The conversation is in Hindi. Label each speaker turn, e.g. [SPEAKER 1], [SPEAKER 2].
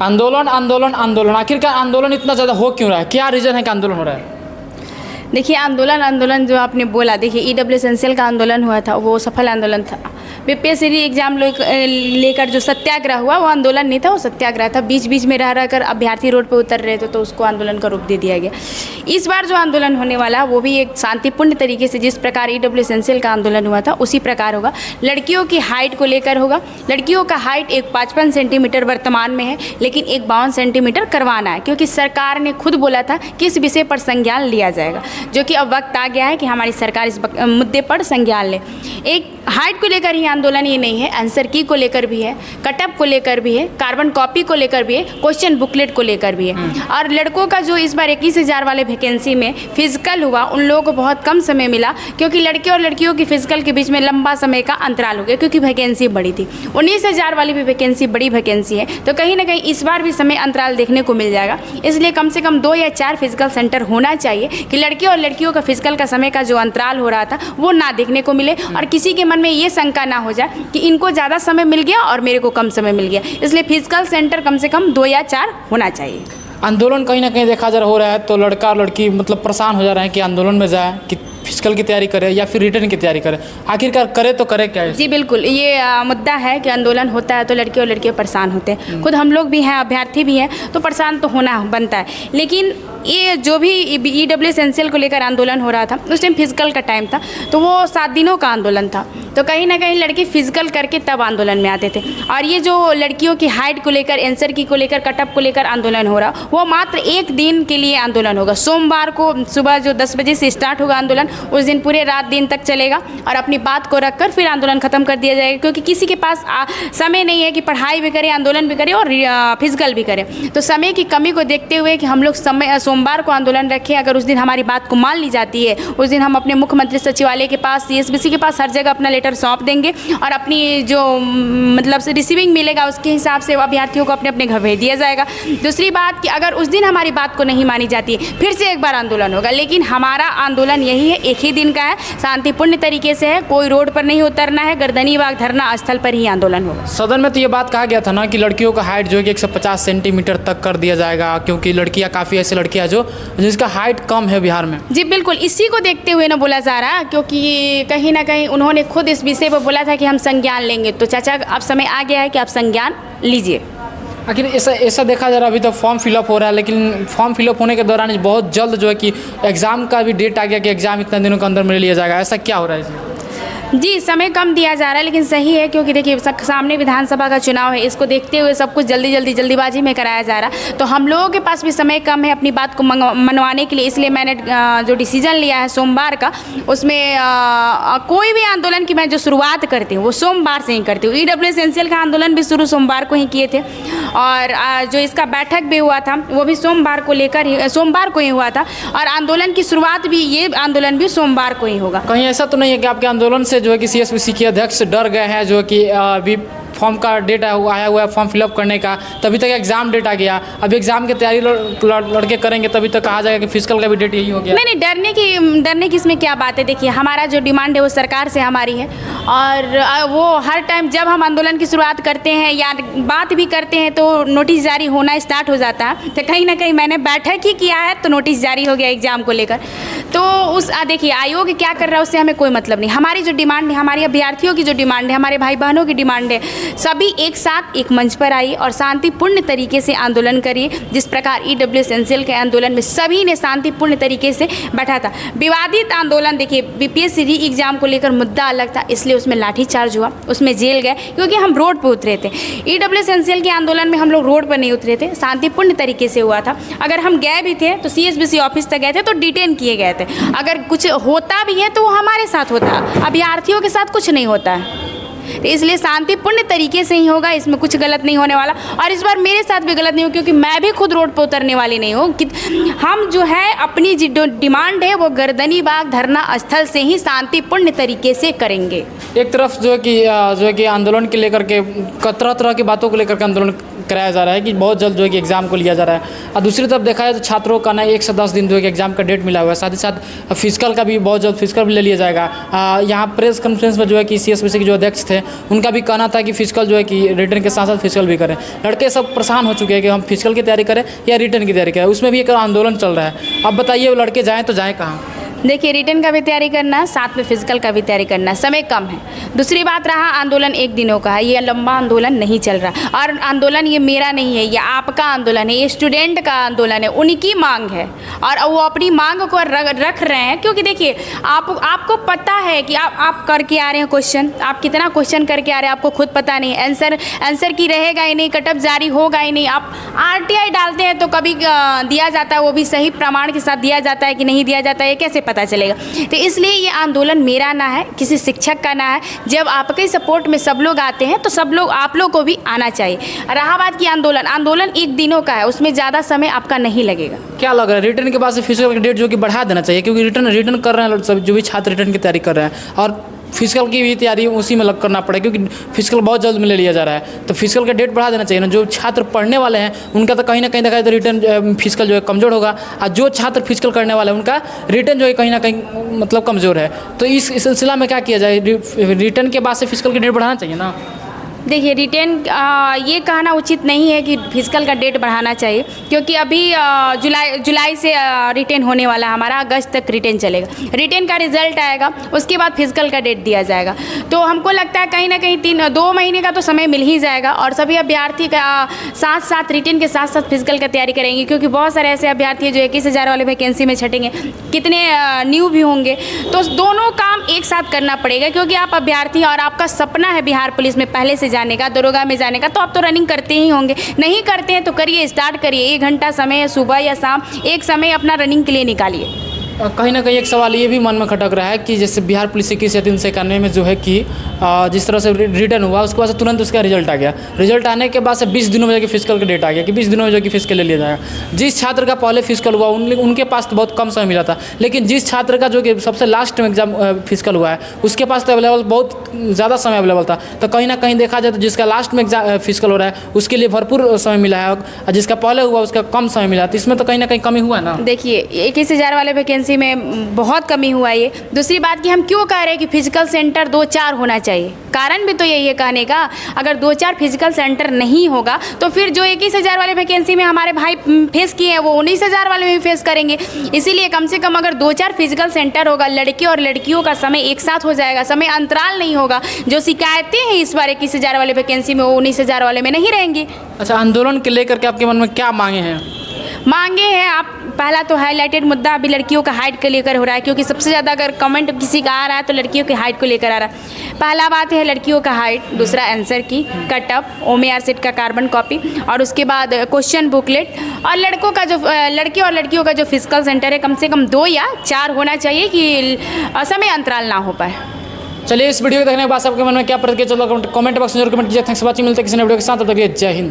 [SPEAKER 1] आंदोलन आंदोलन आंदोलन, आखिरकार आंदोलन इतना ज़्यादा हो क्यों रहा है? क्या रीज़न है कि आंदोलन हो रहा है?
[SPEAKER 2] देखिए आंदोलन जो आपने बोला, देखिए ईडब्ल्यू एसेंशियल का आंदोलन हुआ था, वो सफल आंदोलन था। बीपीएससी एग्जाम लेकर जो सत्याग्रह हुआ वो आंदोलन नहीं था, वो सत्याग्रह था। बीच बीच में रह कर अभ्यर्थी रोड पर उतर रहे थे तो उसको आंदोलन का रूप दे दिया गया। इस बार जो आंदोलन होने वाला वो भी एक शांतिपूर्ण तरीके से, जिस प्रकार ईडब्ल्यू एसेंशियल का आंदोलन हुआ था उसी प्रकार होगा। लड़कियों की हाइट को लेकर होगा। लड़कियों का हाइट एक 55 सेंटीमीटर वर्तमान में है, लेकिन एक 52 सेंटीमीटर करवाना है, क्योंकि सरकार ने खुद बोला था कि इस विषय पर संज्ञान लिया जाएगा, जो कि अब वक्त आ गया है कि हमारी सरकार इस मुद्दे पर संज्ञान ले। एक हाइट को लेकर ही आंदोलन ये नहीं है, आंसर की को लेकर भी है, कटअप को लेकर भी है, कार्बन कॉपी को लेकर भी है, क्वेश्चन बुकलेट को लेकर भी है। और लड़कों का जो इस बार 21,000 वाले वैकेंसी में फिजिकल हुआ, उन लोगों को बहुत कम समय मिला, क्योंकि लड़के और लड़कियों की फिजिकल के बीच में लंबा समय का अंतराल हो गया, क्योंकि वैकेंसी बड़ी थी। 19,000 वाली भी वैकेंसी बड़ी वैकेंसी है, तो कहीं ना कहीं इस बार भी समय अंतराल देखने को मिल जाएगा। इसलिए कम से कम 2 या 4 फिजिकल सेंटर होना चाहिए कि लड़के और लड़कियों का फिजिकल का समय का जो अंतराल हो रहा था वो ना देखने को मिले, और किसी के मन में ये शंका ना हो जाए कि इनको ज़्यादा समय मिल गया और मेरे को कम समय मिल गया। इसलिए फिजिकल सेंटर कम से कम 2 या 4 होना चाहिए।
[SPEAKER 1] आंदोलन कहीं ना कहीं देखा जा रहा हो रहा है तो लड़का और लड़की मतलब परेशान हो जा रहे हैं कि आंदोलन में जाए कि फिजिकल की तैयारी करे या फिर रिटर्न की तैयारी करे। आखिरकार करे तो करे क्या है?
[SPEAKER 2] जी बिल्कुल, ये मुद्दा है कि आंदोलन होता है तो लड़के और लड़कियाँ परेशान होते हैं। खुद हम लोग भी हैं, अभ्यर्थी भी हैं, तो परेशान तो होना बनता है। लेकिन ये जो भी ईडब्ल्यू एसेंशियल को लेकर आंदोलन हो रहा था उस टाइम फिजिकल का टाइम था, तो वो 7 दिनों का आंदोलन था, तो कहीं ना कहीं लड़के फिजिकल करके तब आंदोलन में आते थे। और ये जो लड़कियों की हाइट को लेकर, आंसर की को लेकर, कटअप को लेकर आंदोलन हो रहा, वो मात्र 1 दिन के लिए आंदोलन होगा। सोमवार को सुबह जो 10 बजे से स्टार्ट होगा आंदोलन, उस दिन पूरे रात दिन तक चलेगा और अपनी बात को रखकर फिर आंदोलन खत्म कर दिया जाएगा, क्योंकि किसी के पास समय नहीं है कि पढ़ाई भी करे, आंदोलन भी करे और फिजिकल भी करे। तो समय की कमी को देखते हुए कि हम लोग सोमवार को आंदोलन रखें, अगर उस दिन हमारी बात को मान ली जाती है, उस दिन हम अपने मुख्यमंत्री सचिवालय के पास, सीएसबीसी के पास, हर जगह अपना लेटर सौंप देंगे और अपनी जो मतलब से रिसीविंग मिलेगा उसके हिसाब से अभ्यर्थियों को अपने अपने घर भेज दिया जाएगा। दूसरी बात कि अगर उस दिन हमारी बात को नहीं मानी जाती है फिर से एक बार आंदोलन होगा, लेकिन हमारा आंदोलन यही है, एक ही दिन का है, शांतिपूर्ण तरीके से है, कोई रोड पर नहीं उतरना है, गर्दनी बाग धरना स्थल पर ही आंदोलन होगा।
[SPEAKER 1] सदन में तो ये बात कहा गया था ना कि लड़कियों का हाइट जो है कि 150 सेंटीमीटर तक कर दिया जाएगा, क्योंकि लड़कियां काफ़ी ऐसी लड़कियां जो जिसका हाइट कम है बिहार में।
[SPEAKER 2] जी बिल्कुल, इसी को देखते हुए ना बोला जा रहा, क्योंकि कहीं ना कहीं उन्होंने खुद इस विषय पर बोला था कि हम संज्ञान लेंगे, तो चाचा अब समय आ गया है कि आप संज्ञान लीजिए।
[SPEAKER 1] आखिर ऐसा देखा जा रहा है, अभी तो फॉर्म फिलअप हो रहा है, लेकिन फॉर्म फिलअप होने के दौरान बहुत जल्द जो है कि एग्ज़ाम का भी डेट आ गया कि एग्ज़ाम इतने दिनों के अंदर में लिया जाएगा। ऐसा क्या हो रहा है इसमें?
[SPEAKER 2] जी समय कम दिया जा रहा है, लेकिन सही है, क्योंकि देखिए सामने विधानसभा का चुनाव है, इसको देखते हुए सब कुछ जल्दीबाजी में कराया जा रहा है, तो हम लोगों के पास भी समय कम है अपनी बात को मनवाने के लिए। इसलिए मैंने जो डिसीजन लिया है सोमवार का, उसमें कोई भी आंदोलन की मैं जो शुरुआत करती हूँ वो सोमवार से ही करती हूँ। ईडब्ल्यू एसेंशियल का आंदोलन भी शुरू सोमवार को ही किए थे, और जो इसका बैठक भी हुआ था वो भी सोमवार को ही हुआ था, और आंदोलन की शुरुआत भी, ये आंदोलन भी सोमवार को ही होगा।
[SPEAKER 1] कहीं ऐसा तो नहीं है कि आपके आंदोलन से जो है कि सीएसबीसी के अध्यक्ष डर गए हैं, जो कि अभी फॉर्म का डेट आया हुआ है फॉर्म फिलअप करने का, तभी तक एग्जाम डेट आ गया, अभी एग्जाम की तैयारी लड़के करेंगे तभी तक कहा जाएगा कि फिजिकल का भी डेट यही हो गया।
[SPEAKER 2] नहीं, डरने की इसमें क्या बात है? देखिए हमारा जो डिमांड है वो सरकार से हमारी है, और वो हर टाइम जब हम आंदोलन की शुरुआत करते हैं या बात भी करते हैं तो नोटिस जारी होना स्टार्ट हो जाता है, तो कहीं ना कहीं मैंने बैठक ही किया है तो नोटिस जारी हो गया एग्जाम को लेकर। तो उस देखिए आयोग क्या कर रहा है उससे हमें कोई मतलब नहीं। हमारी जो डिमांड है, हमारे अभ्यर्थियों की जो डिमांड है, हमारे भाई बहनों की डिमांड है, सभी एक साथ एक मंच पर आइए और शांतिपूर्ण तरीके से आंदोलन करिए। जिस प्रकार ईडब्ल्यू एसेंशियल के आंदोलन में सभी ने शांतिपूर्ण तरीके से बैठा था। विवादित आंदोलन, देखिए बीपीएससी री एग्जाम को लेकर मुद्दा अलग था, इसलिए उसमें लाठीचार्ज हुआ, उसमें जेल गए, क्योंकि हम रोड पर उतरे थे। ईडब्ल्यू एसेंशियल के आंदोलन में हम लोग रोड पर नहीं उतरे थे, शांतिपूर्ण तरीके से हुआ था। अगर हम गए भी थे तो सीएसबीसी ऑफिस तक गए थे तो डिटेन किए गए थे। अगर कुछ होता भी है तो वो हमारे साथ होता है, अभ्यर्थियों के साथ कुछ नहीं होता है। तो इसलिए शांतिपूर्ण तरीके से ही होगा, इसमें कुछ गलत नहीं होने वाला। और इस बार मेरे साथ भी गलत नहीं हो, क्योंकि मैं भी खुद रोड पर उतरने वाली नहीं हूँ। कि हम जो है अपनी जो डिमांड है वो गर्दनी बाग धरना स्थल से ही शांतिपूर्ण तरीके से करेंगे।
[SPEAKER 1] एक तरफ जो है कि आंदोलन के लेकर के तरह की बातों को लेकर के आंदोलन कराया जा रहा है कि बहुत जल्द जो है कि एग्ज़ाम को लिया जा रहा है, और दूसरी तरफ देखा जाए तो छात्रों का ना 1 से 10 दिन जो है कि एग्ज़ाम का डेट मिला हुआ है। साथ ही साथ फिजिकल का भी बहुत जल्द फिजिकल भी ले लिया जाएगा। यहाँ प्रेस कॉन्फ्रेंस में जो है कि सीएसबीसी के जो अध्यक्ष थे थे, उनका भी कहना था कि फिजिकल जो है कि रिटर्न के साथ साथ फिजिकल भी करें। लड़के सब परेशान हो चुके हैं कि हम फिजिकल की तैयारी करें या रिटर्न की तैयारी करें, उसमें भी एक आंदोलन चल रहा है। अब बताइए वो लड़के जाएँ तो जाएँ कहाँ?
[SPEAKER 2] देखिए, रिटर्न का भी तैयारी करना है, साथ में फिजिकल का भी तैयारी करना है, समय कम है। दूसरी बात रहा आंदोलन एक दिनों का है, ये लंबा आंदोलन नहीं चल रहा। और आंदोलन ये मेरा नहीं है, ये आपका आंदोलन है, ये स्टूडेंट का आंदोलन है, उनकी मांग है और वो अपनी मांग को रख रहे हैं। क्योंकि देखिए, आपको पता है कि आप करके आ रहे हैं क्वेश्चन, आप कितना क्वेश्चन करके आ रहे हैं आपको खुद पता नहीं। आंसर की रहेगा ही नहीं, कटअप जारी होगा ही नहीं। आप RTI डालते हैं तो कभी दिया जाता है, वो भी सही प्रमाण के साथ दिया जाता है कि नहीं दिया जाता है, ये कैसे पता चलेगा? तो इसलिए ये आंदोलन मेरा ना है, किसी शिक्षक का ना है। जब आपके सपोर्ट में सब लोग आते हैं तो सब लोग आप लोग को भी आना चाहिए। रहा बात की आंदोलन एक दिनों का है, उसमें ज़्यादा समय आपका नहीं लगेगा।
[SPEAKER 1] क्या लग रहा है रिटर्न के बाद से फिजिकल की डेट जो कि बढ़ा देना चाहिए? क्योंकि रिटर्न कर रहे हैं सब, जो भी छात्र रिटर्न की तैयारी कर रहे हैं, और फिजिकल की भी तैयारी उसी में लग करना पड़ेगा क्योंकि फिजिकल बहुत जल्द में ले लिया जा रहा है। तो फिजिकल का डेट बढ़ा देना चाहिए ना। जो छात्र पढ़ने वाले हैं उनका तो कहीं ना कहीं देखा जाए तो रिटर्न फिजिकल जो है कमज़ोर होगा, और जो छात्र फिजिकल करने वाले हैं उनका रिटर्न जो है कहीं ना कहीं मतलब कमज़ोर है। तो इस सिलसिला में क्या किया जाए? रिटर्न के बाद से फिजिकल की डेट बढ़ाना चाहिए ना।
[SPEAKER 2] देखिए, रिटर्न ये कहना उचित नहीं है कि फिजिकल का डेट बढ़ाना चाहिए, क्योंकि अभी जुलाई से रिटर्न होने वाला है हमारा, अगस्त तक रिटर्न चलेगा। रिटर्न का रिजल्ट आएगा, उसके बाद फिजिकल का डेट दिया जाएगा। तो हमको लगता है कहीं ना कहीं 2 महीने का तो समय मिल ही जाएगा और सभी अभ्यर्थी का साथ साथ रिटर्न के साथ साथ फिजिकल का तैयारी करेंगे। क्योंकि बहुत सारे ऐसे अभ्यर्थी हैं जो 21,000 वाले वैकेंसी में छटेंगे, कितने न्यू भी होंगे। तो दोनों काम एक साथ करना पड़ेगा, क्योंकि आप अभ्यर्थी और आपका सपना है बिहार पुलिस में पहले से जाने का, दरोगा में जाने का, तो आप तो रनिंग करते ही होंगे। नहीं करते हैं तो करिए, स्टार्ट करिए। 1 घंटा समय सुबह या शाम एक समय अपना रनिंग के लिए निकालिए।
[SPEAKER 1] कहीं ना कहीं एक सवाल ये भी मन में खटक रहा है कि जैसे बिहार पुलिस 21 या 391 में जो है कि जिस तरह से रिटर्न हुआ उसके बाद से तुरंत उसका रिजल्ट आ गया। रिजल्ट आने के बाद से 20 दिनों में जाकर फिजिकल का डेट आ गया कि 20 दिनों में जाकर फिजिकल ले लिया जाएगा। जिस छात्र का पहले फिजिकल हुआ उनके पास तो बहुत कम समय मिला था, लेकिन जिस छात्र का जो कि सबसे लास्ट में एग्जाम फिजिकल हुआ है उसके पास तो अवेलेबल बहुत ज़्यादा समय अवेलेबल था। तो कहीं ना कहीं देखा जाए तो जिसका लास्ट में एग्जाम फिजिकल हो रहा है उसके लिए भरपूर समय मिला है, और जिसका पहले हुआ उसका कम समय मिला। तो इसमें तो कहीं ना कहीं कमी हुआ है ना।
[SPEAKER 2] देखिए, 21,000 वाले वैकेंसी में बहुत कमी हुआ है। ये दूसरी बात कि हम क्यों कह रहे हैं कि फिजिकल सेंटर 2-4 होना चाहिए, कारण भी तो यही है कहने का। अगर 2-4 फिजिकल सेंटर नहीं होगा तो फिर जो 21,000 वाले वैकेंसी में हमारे भाई फेस किए हैं वो 19,000 वाले में भी फेस करेंगे। इसीलिए कम से कम अगर 2-4 फिजिकल सेंटर होगा, लड़के और लड़कियों का समय एक साथ हो जाएगा, समय अंतराल नहीं होगा। जो शिकायतें हैं इस बार 21,000 वाले वैकेंसी में वो 19,000 वाले में नहीं रहेंगी।
[SPEAKER 1] अच्छा, आंदोलन के लेकर के आपके मन में क्या मांगे हैं?
[SPEAKER 2] मांगे हैं आप, पहला तो हाईलाइटेड मुद्दा अभी लड़कियों का हाइट को लेकर हो रहा है, क्योंकि सबसे ज़्यादा अगर कमेंट किसी का आ रहा है तो लड़कियों की हाइट को लेकर आ रहा है। पहला बात है लड़कियों का हाइट, दूसरा आंसर की कटअप, OMR सेट का कार्बन कॉपी, और उसके बाद क्वेश्चन बुकलेट, और लड़कों का जो लड़के और लड़कियों का जो फिजिकल सेंटर है कम से कम 2 या 4 होना चाहिए कि समय अंतराल ना हो पाए।
[SPEAKER 1] चलिए, इस वीडियो को देखने के बाद आपके मन में क्या प्रतिक्रिया चल रहा है कमेंट बॉक्स में जरूर कमेंट कीजिए। Thanks for watching. मिलते हैं किसी नए वीडियो के साथ, तब तक के लिए जय हिंद।